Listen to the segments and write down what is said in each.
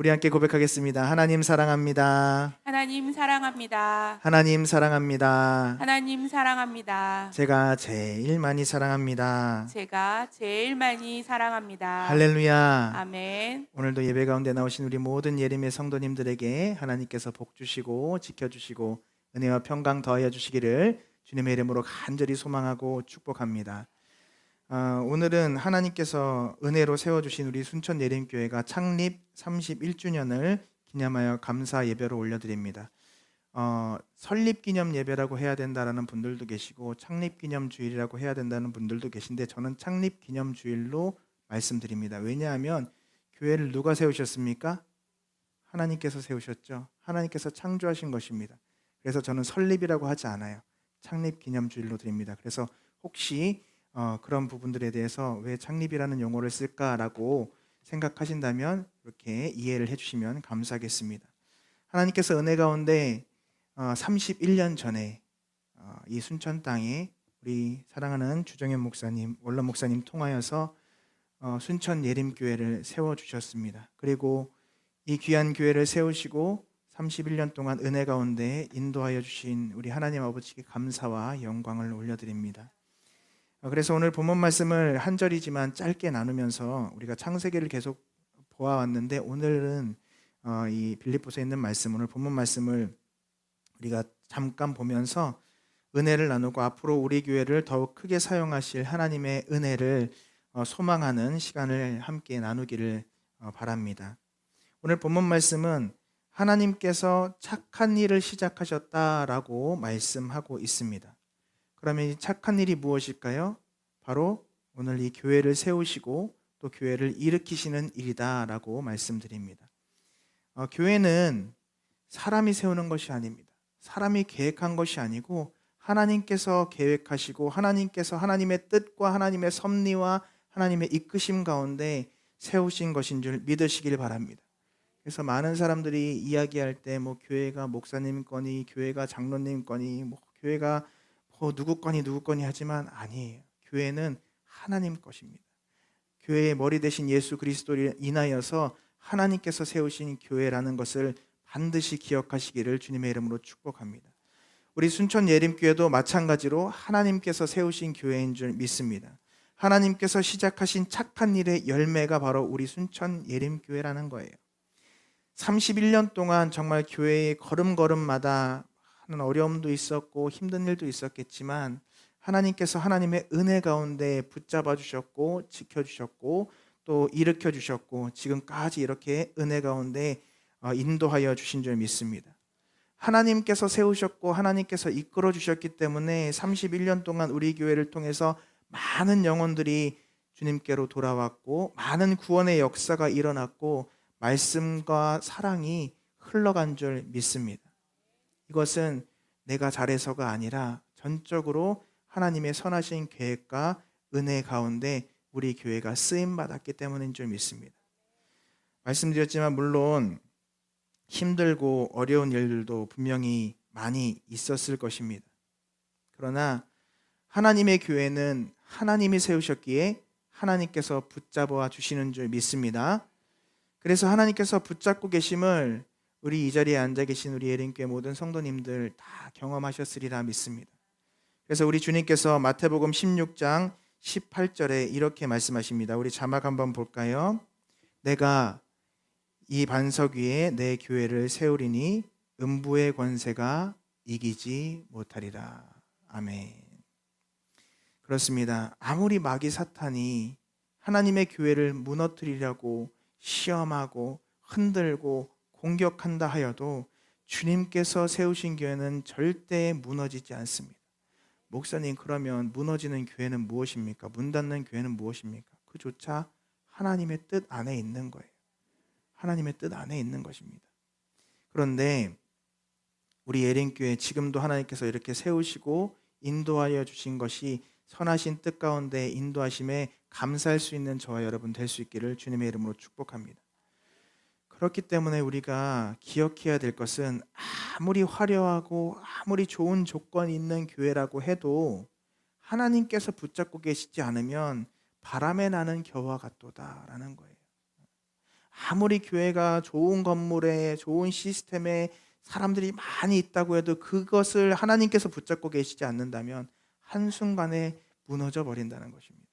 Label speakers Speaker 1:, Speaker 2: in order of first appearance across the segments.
Speaker 1: 우리 함께 고백하겠습니다. 하나님 사랑합니다.
Speaker 2: 하나님 사랑합니다.
Speaker 1: 하나님 사랑합니다.
Speaker 2: 하나님 사랑합니다.
Speaker 1: 제가 제일 많이 사랑합니다.
Speaker 2: 제가 제일 많이 사랑합니다.
Speaker 1: 할렐루야.
Speaker 2: 아멘.
Speaker 1: 오늘도 예배 가운데 나오신 우리 모든 예림의 성도님들에게 하나님께서 복 주시고 지켜주시고 은혜와 평강 더하여 주시기를 주님의 이름으로 간절히 소망하고 축복합니다. 오늘은 하나님께서 은혜로 세워주신 우리 순천 예림교회가 창립 31주년을 기념하여 감사 예배로 올려드립니다. 설립 기념 예배라고 해야 된다라는 분들도 계시고 창립 기념 주일이라고 해야 된다는 분들도 계신데 저는 창립 기념 주일로 말씀드립니다. 왜냐하면 교회를 누가 세우셨습니까? 하나님께서 세우셨죠. 하나님께서 창조하신 것입니다. 그래서 저는 설립이라고 하지 않아요. 창립 기념 주일로 드립니다. 그래서 혹시 그런 부분들에 대해서 왜 창립이라는 용어를 쓸까라고 생각하신다면 이렇게 이해를 해주시면 감사하겠습니다. 하나님께서 은혜 가운데 31년 전에 이 순천 땅에 우리 사랑하는 주정현 목사님, 원로 목사님 통하여서 순천 예림교회를 세워주셨습니다. 그리고 이 귀한 교회를 세우시고 31년 동안 은혜 가운데 인도하여 주신 우리 하나님 아버지께 감사와 영광을 올려드립니다. 그래서 오늘 본문 말씀을 한 절이지만 짧게 나누면서 우리가 창세기를 계속 보아왔는데 오늘은 이 빌립보서에 있는 말씀, 오늘 본문 말씀을 우리가 잠깐 보면서 은혜를 나누고 앞으로 우리 교회를 더욱 크게 사용하실 하나님의 은혜를 소망하는 시간을 함께 나누기를 바랍니다. 오늘 본문 말씀은 하나님께서 착한 일을 시작하셨다라고 말씀하고 있습니다. 그러면 이 착한 일이 무엇일까요? 바로 오늘 이 교회를 세우시고 또 교회를 일으키시는 일이다라고 말씀드립니다. 교회는 사람이 세우는 것이 아닙니다. 사람이 계획한 것이 아니고 하나님께서 계획하시고 하나님께서 하나님의 뜻과 하나님의 섭리와 하나님의 이끄심 가운데 세우신 것인 줄 믿으시길 바랍니다. 그래서 많은 사람들이 이야기할 때 뭐 교회가 목사님 거니 교회가 장로님 거니 뭐 교회가 누구 거니 하지만 아니에요. 교회는 하나님 것입니다. 교회의 머리 대신 예수 그리스도를 인하여서 하나님께서 세우신 교회라는 것을 반드시 기억하시기를 주님의 이름으로 축복합니다. 우리 순천 예림교회도 마찬가지로 하나님께서 세우신 교회인 줄 믿습니다. 하나님께서 시작하신 착한 일의 열매가 바로 우리 순천 예림교회라는 거예요. 31년 동안 정말 교회의 걸음걸음마다 하는 어려움도 있었고 힘든 일도 있었겠지만 하나님께서 하나님의 은혜 가운데 붙잡아 주셨고 지켜주셨고 또 일으켜 주셨고 지금까지 이렇게 은혜 가운데 인도하여 주신 줄 믿습니다. 하나님께서 세우셨고 하나님께서 이끌어 주셨기 때문에 31년 동안 우리 교회를 통해서 많은 영혼들이 주님께로 돌아왔고 많은 구원의 역사가 일어났고 말씀과 사랑이 흘러간 줄 믿습니다. 이것은 내가 잘해서가 아니라 전적으로 하나님의 선하신 계획과 은혜 가운데 우리 교회가 쓰임받았기 때문인 줄 믿습니다. 말씀드렸지만 물론 힘들고 어려운 일들도 분명히 많이 있었을 것입니다. 그러나 하나님의 교회는 하나님이 세우셨기에 하나님께서 붙잡아 주시는 줄 믿습니다. 그래서 하나님께서 붙잡고 계심을 우리 이 자리에 앉아 계신 우리 예림교회 모든 성도님들 다 경험하셨으리라 믿습니다. 그래서 우리 주님께서 마태복음 16장 18절에 이렇게 말씀하십니다. 우리 자막 한번 볼까요? 내가 이 반석 위에 내 교회를 세우리니 음부의 권세가 이기지 못하리라. 아멘. 그렇습니다. 아무리 마귀 사탄이 하나님의 교회를 무너뜨리려고 시험하고 흔들고 공격한다 하여도 주님께서 세우신 교회는 절대 무너지지 않습니다. 목사님, 그러면 무너지는 교회는 무엇입니까? 문 닫는 교회는 무엇입니까? 그조차 하나님의 뜻 안에 있는 거예요. 하나님의 뜻 안에 있는 것입니다. 그런데 우리 예림교회 지금도 하나님께서 이렇게 세우시고 인도하여 주신 것이 선하신 뜻 가운데 인도하심에 감사할 수 있는 저와 여러분 될 수 있기를 주님의 이름으로 축복합니다. 그렇기 때문에 우리가 기억해야 될 것은 아무리 화려하고 아무리 좋은 조건이 있는 교회라고 해도 하나님께서 붙잡고 계시지 않으면 바람에 나는 겨와 같도다라는 거예요. 아무리 교회가 좋은 건물에 좋은 시스템에 사람들이 많이 있다고 해도 그것을 하나님께서 붙잡고 계시지 않는다면 한순간에 무너져 버린다는 것입니다.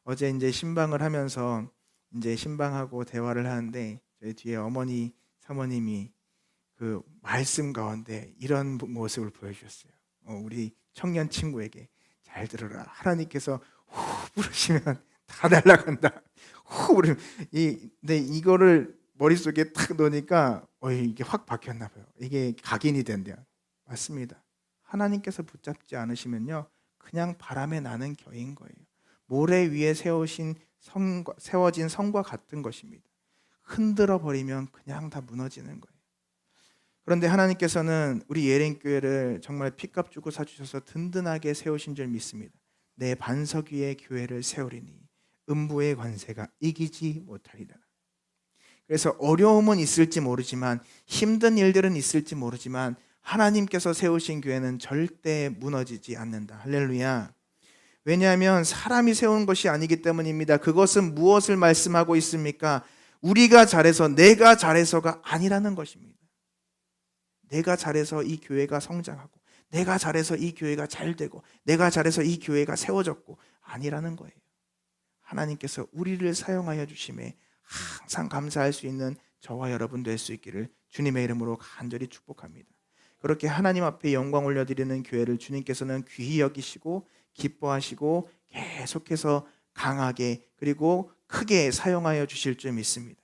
Speaker 1: 어제 이제 신방을 하면서 이제 신방하고 대화를 하는데 저희 뒤에 어머니 사모님이 그 말씀 가운데 이런 모습을 보여주셨어요. 우리 청년 친구에게 잘 들어라. 하나님께서 후 부르시면 다 날아간다. 후 부르면 근데 이거를 머릿속에 탁 넣으니까 이게 확 박혔나 봐요. 이게 각인이 된대요. 맞습니다. 하나님께서 붙잡지 않으시면요, 그냥 바람에 나는 겨인 거예요. 모래 위에 세워진 성과 같은 것입니다. 흔들어 버리면 그냥 다 무너지는 거예요. 그런데 하나님께서는 우리 예린교회를 정말 핏값 주고 사주셔서 든든하게 세우신 줄 믿습니다. 내 반석 위에 교회를 세우리니 음부의 관세가 이기지 못하리라. 그래서 어려움은 있을지 모르지만, 힘든 일들은 있을지 모르지만 하나님께서 세우신 교회는 절대 무너지지 않는다. 할렐루야. 왜냐하면 사람이 세운 것이 아니기 때문입니다. 그것은 무엇을 말씀하고 있습니까? 우리가 잘해서, 내가 잘해서가 아니라는 것입니다. 내가 잘해서 이 교회가 성장하고, 내가 잘해서 이 교회가 잘 되고, 내가 잘해서 이 교회가 세워졌고, 아니라는 거예요. 하나님께서 우리를 사용하여 주심에 항상 감사할 수 있는 저와 여러분 될 수 있기를 주님의 이름으로 간절히 축복합니다. 그렇게 하나님 앞에 영광 올려드리는 교회를 주님께서는 귀히 여기시고 기뻐하시고 계속해서 강하게 그리고 크게 사용하여 주실 줄 믿습니다.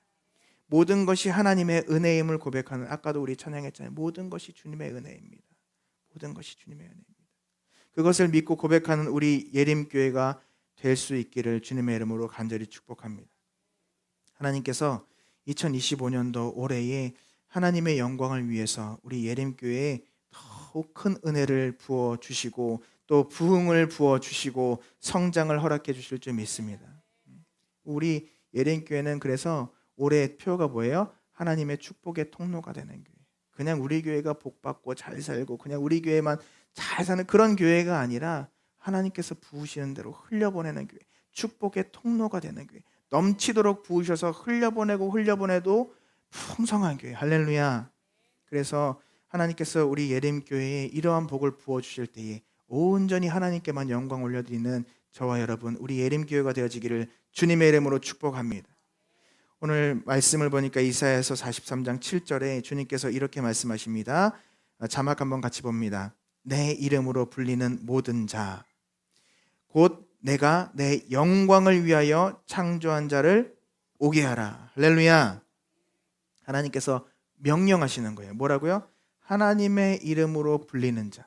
Speaker 1: 모든 것이 하나님의 은혜임을 고백하는, 아까도 우리 찬양했잖아요. 모든 것이 주님의 은혜입니다. 모든 것이 주님의 은혜입니다. 그것을 믿고 고백하는 우리 예림교회가 될 수 있기를 주님의 이름으로 간절히 축복합니다. 하나님께서 2025년도 올해에 하나님의 영광을 위해서 우리 예림교회에 더욱 큰 은혜를 부어주시고 또 부흥을 부어주시고 성장을 허락해 주실 줄 믿습니다. 우리 예림교회는 그래서 올해의 표가 뭐예요? 하나님의 축복의 통로가 되는 교회. 그냥 우리 교회가 복받고 잘 살고 그냥 우리 교회만 잘 사는 그런 교회가 아니라 하나님께서 부으시는 대로 흘려보내는 교회, 축복의 통로가 되는 교회, 넘치도록 부으셔서 흘려보내도 풍성한 교회. 할렐루야. 그래서 하나님께서 우리 예림교회에 이러한 복을 부어주실 때에 온전히 하나님께만 영광 올려드리는 저와 여러분, 우리 예림교회가 되어지기를 주님의 이름으로 축복합니다. 오늘 말씀을 보니까 이사야서 43장 7절에 주님께서 이렇게 말씀하십니다. 자막 한번 같이 봅니다. 내 이름으로 불리는 모든 자, 곧 내가 내 영광을 위하여 창조한 자를 오게 하라. 할렐루야. 하나님께서 명령하시는 거예요. 뭐라고요? 하나님의 이름으로 불리는 자.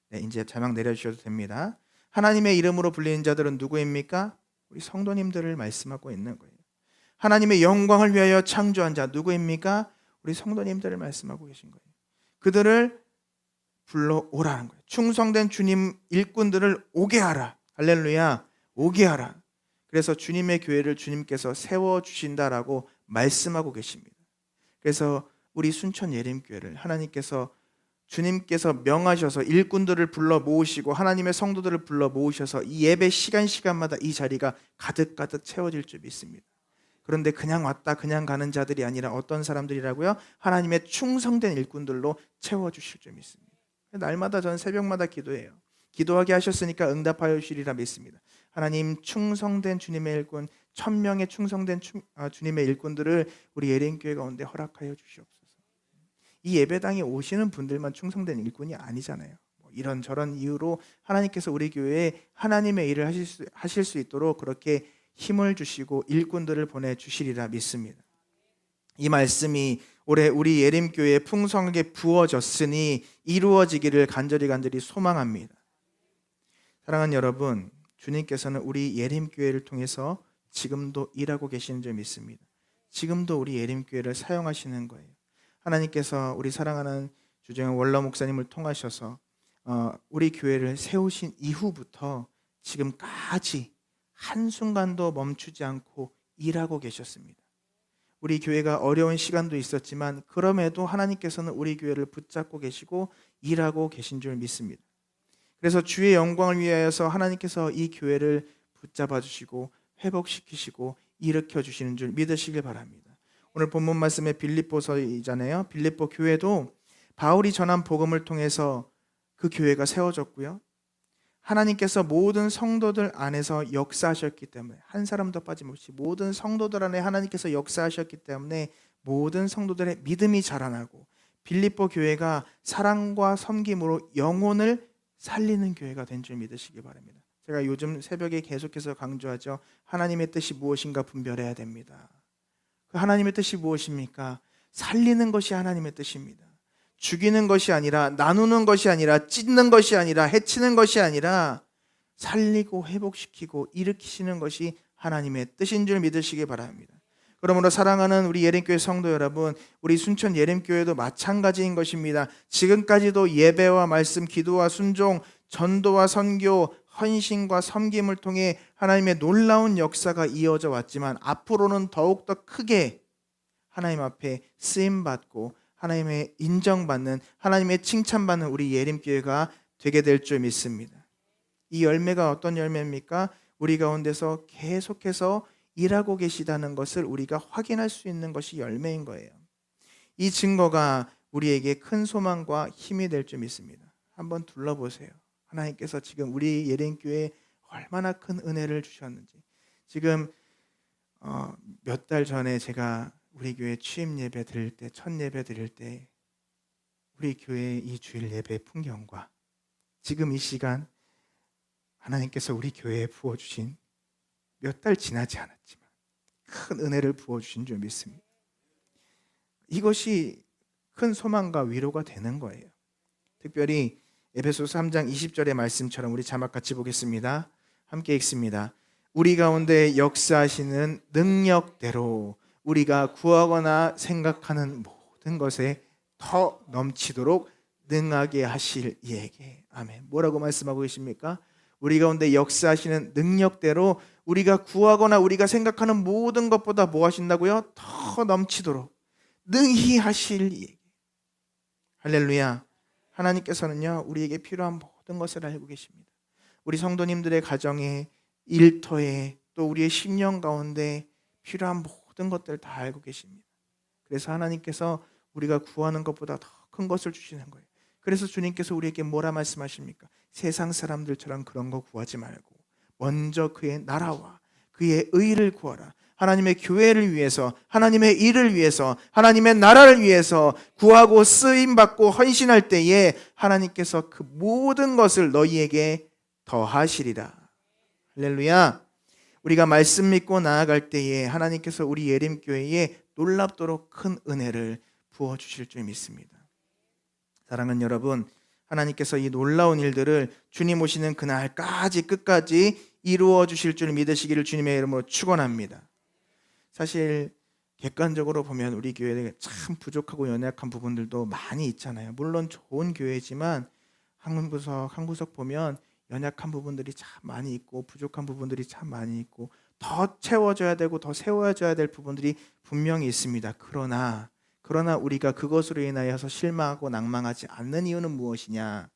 Speaker 1: 네, 이제 자막 내려주셔도 됩니다. 하나님의 이름으로 불리는 자들은 누구입니까? 우리 성도님들을 말씀하고 있는 거예요. 하나님의 영광을 위하여 창조한 자 누구입니까? 우리 성도님들을 말씀하고 계신 거예요. 그들을 불러오라는 거예요. 충성된 주님 일꾼들을 오게 하라. 할렐루야. 오게 하라. 그래서 주님의 교회를 주님께서 세워주신다라고 말씀하고 계십니다. 그래서 우리 순천 예림교회를 하나님께서 주님께서 명하셔서 일꾼들을 불러 모으시고 하나님의 성도들을 불러 모으셔서 이 예배 시간마다 이 자리가 가득가득 채워질 줄 믿습니다. 그런데 그냥 왔다 그냥 가는 자들이 아니라 어떤 사람들이라고요? 하나님의 충성된 일꾼들로 채워주실 줄 믿습니다. 날마다 저는 새벽마다 기도해요. 기도하게 하셨으니까 응답하여 주시리라 믿습니다. 하나님, 충성된 주님의 일꾼 1000명의 충성된 주님의 일꾼들을 우리 예림교회 가운데 허락하여 주시옵소서. 이 예배당에 오시는 분들만 충성된 일꾼이 아니잖아요. 이런저런 이유로 하나님께서 우리 교회에 하나님의 일을 하실 수 있도록 그렇게 힘을 주시고 일꾼들을 보내주시리라 믿습니다. 이 말씀이 올해 우리 예림교회에 풍성하게 부어졌으니 이루어지기를 간절히 소망합니다. 사랑하는 여러분, 주님께서는 우리 예림교회를 통해서 지금도 일하고 계시는 줄 믿습니다. 지금도 우리 예림교회를 사용하시는 거예요. 하나님께서 우리 사랑하는 주정현 원로 목사님을 통하셔서 우리 교회를 세우신 이후부터 지금까지 한순간도 멈추지 않고 일하고 계셨습니다. 우리 교회가 어려운 시간도 있었지만 그럼에도 하나님께서는 우리 교회를 붙잡고 계시고 일하고 계신 줄 믿습니다. 그래서 주의 영광을 위하여서 하나님께서 이 교회를 붙잡아 주시고 회복시키시고 일으켜 주시는 줄 믿으시길 바랍니다. 오늘 본문 말씀의 빌립보서이잖아요. 빌립보 교회도 바울이 전한 복음을 통해서 그 교회가 세워졌고요. 하나님께서 모든 성도들 안에서 역사하셨기 때문에 한 사람도 빠짐없이 모든 성도들 안에 하나님께서 역사하셨기 때문에 모든 성도들의 믿음이 자라나고 빌립보 교회가 사랑과 섬김으로 영혼을 살리는 교회가 된 줄 믿으시기 바랍니다. 제가 요즘 새벽에 계속해서 강조하죠. 하나님의 뜻이 무엇인가 분별해야 됩니다. 그 하나님의 뜻이 무엇입니까? 살리는 것이 하나님의 뜻입니다. 죽이는 것이 아니라, 나누는 것이 아니라, 찢는 것이 아니라, 해치는 것이 아니라 살리고 회복시키고 일으키시는 것이 하나님의 뜻인 줄 믿으시기 바랍니다. 그러므로 사랑하는 우리 예림교회 성도 여러분, 우리 순천 예림교회도 마찬가지인 것입니다. 지금까지도 예배와 말씀, 기도와 순종, 전도와 선교, 헌신과 섬김을 통해 하나님의 놀라운 역사가 이어져 왔지만 앞으로는 더욱더 크게 하나님 앞에 쓰임받고 하나님의 인정받는, 하나님의 칭찬받는 우리 예림교회가 되게 될 줄 믿습니다. 이 열매가 어떤 열매입니까? 우리 가운데서 계속해서 일하고 계시다는 것을 우리가 확인할 수 있는 것이 열매인 거예요. 이 증거가 우리에게 큰 소망과 힘이 될 줄 믿습니다. 한번 둘러보세요. 하나님께서 지금 우리 예림교회에 얼마나 큰 은혜를 주셨는지. 지금 몇 달 전에 제가 우리 교회 취임 예배 드릴 때, 첫 예배 드릴 때 우리 교회 이 주일 예배 풍경과 지금 이 시간 하나님께서 우리 교회에 부어주신 몇 달 지나지 않았지만 큰 은혜를 부어주신 줄 믿습니다. 이것이 큰 소망과 위로가 되는 거예요. 특별히 에베소서 3장 20절의 말씀처럼 우리 자막 같이 보겠습니다. 함께 읽습니다. 우리 가운데 역사하시는 능력대로 우리가 구하거나 생각하는 모든 것에 더 넘치도록 능하게 하실 이에게. 아멘. 뭐라고 말씀하고 계십니까? 우리 가운데 역사하시는 능력대로 우리가 구하거나 우리가 생각하는 모든 것보다 뭐 하신다고요? 더 넘치도록 능히 하실 이에게. 할렐루야. 하나님께서는요, 우리에게 필요한 모든 것을 알고 계십니다. 우리 성도님들의 가정에, 일터에, 또 우리의 심령 가운데 필요한 모든 것들을 다 알고 계십니다. 그래서 하나님께서 우리가 구하는 것보다 더 큰 것을 주시는 거예요. 그래서 주님께서 우리에게 뭐라 말씀하십니까? 세상 사람들처럼 그런 거 구하지 말고 먼저 그의 나라와 그의 의를 구하라. 하나님의 교회를 위해서, 하나님의 일을 위해서, 하나님의 나라를 위해서 구하고 쓰임받고 헌신할 때에 하나님께서 그 모든 것을 너희에게 더하시리라. 할렐루야. 우리가 말씀 믿고 나아갈 때에 하나님께서 우리 예림교회에 놀랍도록 큰 은혜를 부어주실 줄 믿습니다. 사랑하는 여러분, 하나님께서 이 놀라운 일들을 주님 오시는 그날까지 끝까지 이루어 주실 줄 믿으시기를 주님의 이름으로 축원합니다. 사실 객관적으로 보면 우리 교회에 참 부족하고 연약한 부분들도 많이 있잖아요. 물론 좋은 교회지만 한 구석 보면 연약한 부분들이 참 많이 있고 부족한 부분들이 참 많이 있고 더 채워져야 되고 더 세워져야 될 부분들이 분명히 있습니다. 그러나 우리가 그것으로 인하여서 실망하고 낭망하지 않는 이유는 무엇이냐?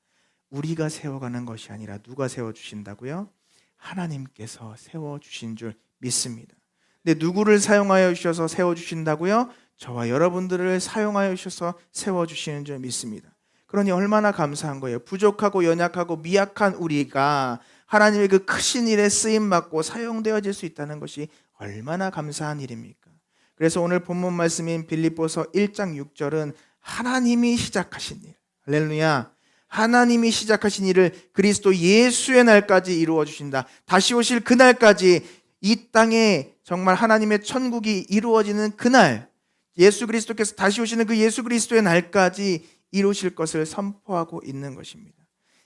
Speaker 1: 우리가 세워가는 것이 아니라 누가 세워주신다고요? 하나님께서 세워주신 줄 믿습니다. 근데 누구를 사용하여 주셔서 세워주신다고요? 저와 여러분들을 사용하여 주셔서 세워주시는 줄 믿습니다. 그러니 얼마나 감사한 거예요. 부족하고 연약하고 미약한 우리가 하나님의 그 크신 일에 쓰임받고 사용되어질 수 있다는 것이 얼마나 감사한 일입니까? 그래서 오늘 본문 말씀인 빌립보서 1장 6절은 하나님이 시작하신 일, 할렐루야, 하나님이 시작하신 일을 그리스도 예수의 날까지 이루어 주신다. 다시 오실 그날까지 이 땅에 정말 하나님의 천국이 이루어지는 그날, 예수 그리스도께서 다시 오시는 그 예수 그리스도의 날까지 이루실 것을 선포하고 있는 것입니다.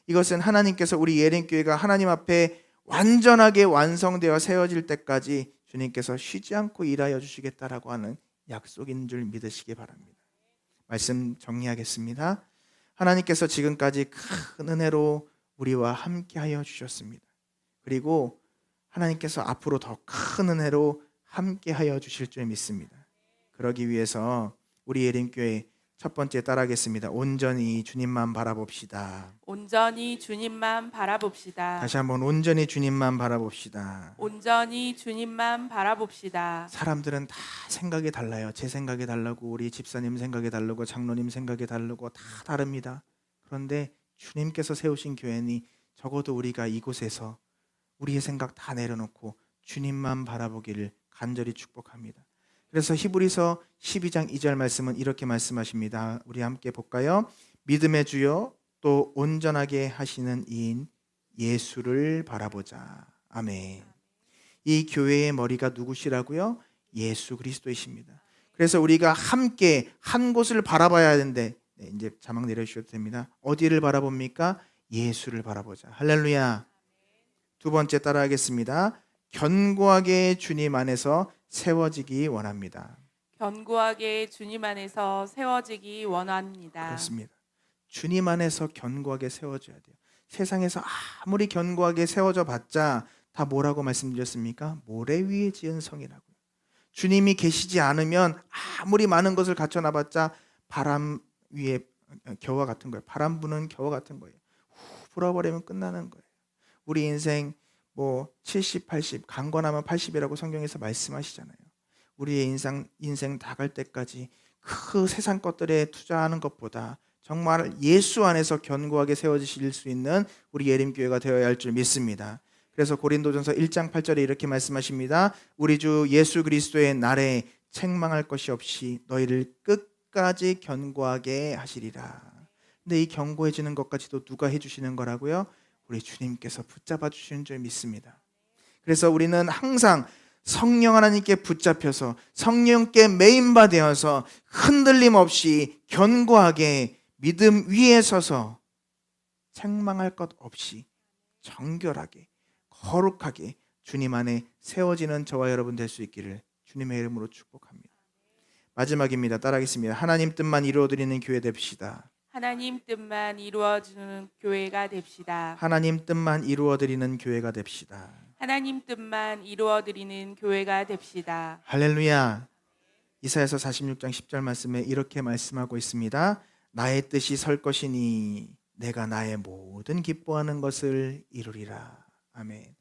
Speaker 1: 이것은 하나님께서 우리 예림교회가 하나님 앞에 완전하게 완성되어 세워질 때까지 주님께서 쉬지 않고 일하여 주시겠다라고 하는 약속인 줄 믿으시기 바랍니다. 말씀 정리하겠습니다. 하나님께서 지금까지 큰 은혜로 우리와 함께하여 주셨습니다. 그리고 하나님께서 앞으로 더 큰 은혜로 함께하여 주실 줄 믿습니다. 그러기 위해서 우리 예림교회 첫 번째 따라하겠습니다. 온전히 주님만 바라봅시다.
Speaker 2: 온전히 주님만 바라봅시다.
Speaker 1: 다시 한번 온전히 주님만 바라봅시다.
Speaker 2: 온전히 주님만 바라봅시다.
Speaker 1: 사람들은 다 생각이 달라요. 제 생각이 다르고 우리 집사님 생각이 다르고 장로님 생각이 다르고 다 다릅니다. 그런데 주님께서 세우신 교회니 적어도 우리가 이곳에서 우리의 생각 다 내려놓고 주님만 바라보기를 간절히 축복합니다. 그래서 히브리서 12장 2절 말씀은 이렇게 말씀하십니다. 우리 함께 볼까요? 믿음의 주요 또 온전하게 하시는 이인 예수를 바라보자. 아멘. 이 교회의 머리가 누구시라고요? 예수 그리스도이십니다. 그래서 우리가 함께 한 곳을 바라봐야 하는데 이제 자막 내려주셔도 됩니다. 어디를 바라봅니까? 예수를 바라보자. 할렐루야. 두 번째 따라하겠습니다. 견고하게 주님 안에서 세워지기 원합니다.
Speaker 2: 견고하게 주님 안에서 세워지기 원합니다.
Speaker 1: 그렇습니다. 주님 안에서 견고하게 세워져야 돼요. 세상에서 아무리 견고하게 세워져 봤자 다 뭐라고 말씀드렸습니까? 모래 위에 지은 성이라고요. 주님이 계시지 않으면 아무리 많은 것을 갖춰놔봤자 바람 위에 겨와 같은 거예요. 바람 부는 겨와 같은 거예요. 후 불어버리면 끝나는 거예요. 우리 인생 70, 80, 강건하면 80이라고 성경에서 말씀하시잖아요. 우리의 인생 다 갈 때까지 그 세상 것들에 투자하는 것보다 정말 예수 안에서 견고하게 세워지실 수 있는 우리 예림교회가 되어야 할 줄 믿습니다. 그래서 고린도전서 1장 8절에 이렇게 말씀하십니다. 우리 주 예수 그리스도의 날에 책망할 것이 없이 너희를 끝까지 견고하게 하시리라. 근데 이 견고해지는 것까지도 누가 해주시는 거라고요? 우리 주님께서 붙잡아 주시는 줄 믿습니다. 그래서 우리는 항상 성령 하나님께 붙잡혀서 성령께 메인바 되어서 흔들림 없이 견고하게 믿음 위에 서서 책망할 것 없이 정결하게 거룩하게 주님 안에 세워지는 저와 여러분 될 수 있기를 주님의 이름으로 축복합니다. 마지막입니다. 따라하겠습니다. 하나님 뜻만 이루어드리는 교회 됩시다.
Speaker 2: 하나님 뜻만 이루어주는 교회가 됩시다.
Speaker 1: 하나님 뜻만 이루어드리는 교회가 됩시다.
Speaker 2: 하나님 뜻만 이루어드리는 교회가 됩시다.
Speaker 1: 할렐루야. 이사야서 46장 10절 말씀에 이렇게 말씀하고 있습니다. 나의 뜻이 설 것이니 내가 나의 모든 기뻐하는 것을 이루리라. 아멘.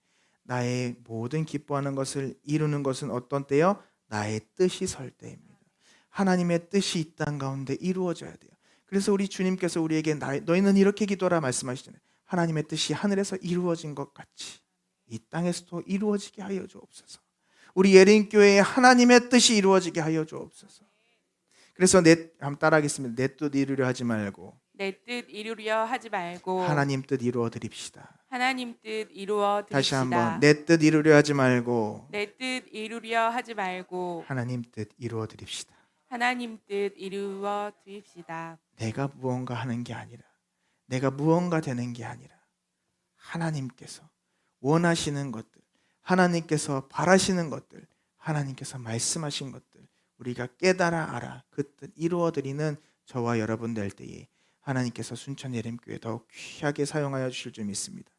Speaker 1: 나의 모든 기뻐하는 것을 이루는 것은 어떤 때요? 나의 뜻이 설 때입니다. 하나님의 뜻이 이 땅 가운데 이루어져야 돼요. 그래서 우리 주님께서 우리에게 너희는 이렇게 기도하라 말씀하시잖아요. 하나님의 뜻이 하늘에서 이루어진 것 같이 이 땅에서도 이루어지게 하여 주옵소서. 우리 예림교회에 하나님의 뜻이 이루어지게 하여 주옵소서. 그래서 한번 따라하겠습니다. 내 뜻 이루려 하지 말고
Speaker 2: 내 뜻 이루려 하지 말고
Speaker 1: 하나님 뜻 이루어 드립시다.
Speaker 2: 하나님 뜻 이루어 드립시다.
Speaker 1: 다시 한번 내 뜻 이루려 하지 말고
Speaker 2: 내 뜻 이루려 하지 말고
Speaker 1: 하나님 뜻 이루어 드립시다.
Speaker 2: 하나님 뜻 이루어 드립시다.
Speaker 1: 내가 무언가 하는 게 아니라 내가 무언가 되는 게 아니라 하나님께서 원하시는 것들, 하나님께서 바라시는 것들, 하나님께서 말씀하신 것들 우리가 깨달아 알아 그 뜻 이루어드리는 저와 여러분 될 때에 하나님께서 순천 예림교회 더욱 귀하게 사용하여 주실 줄 믿습니다.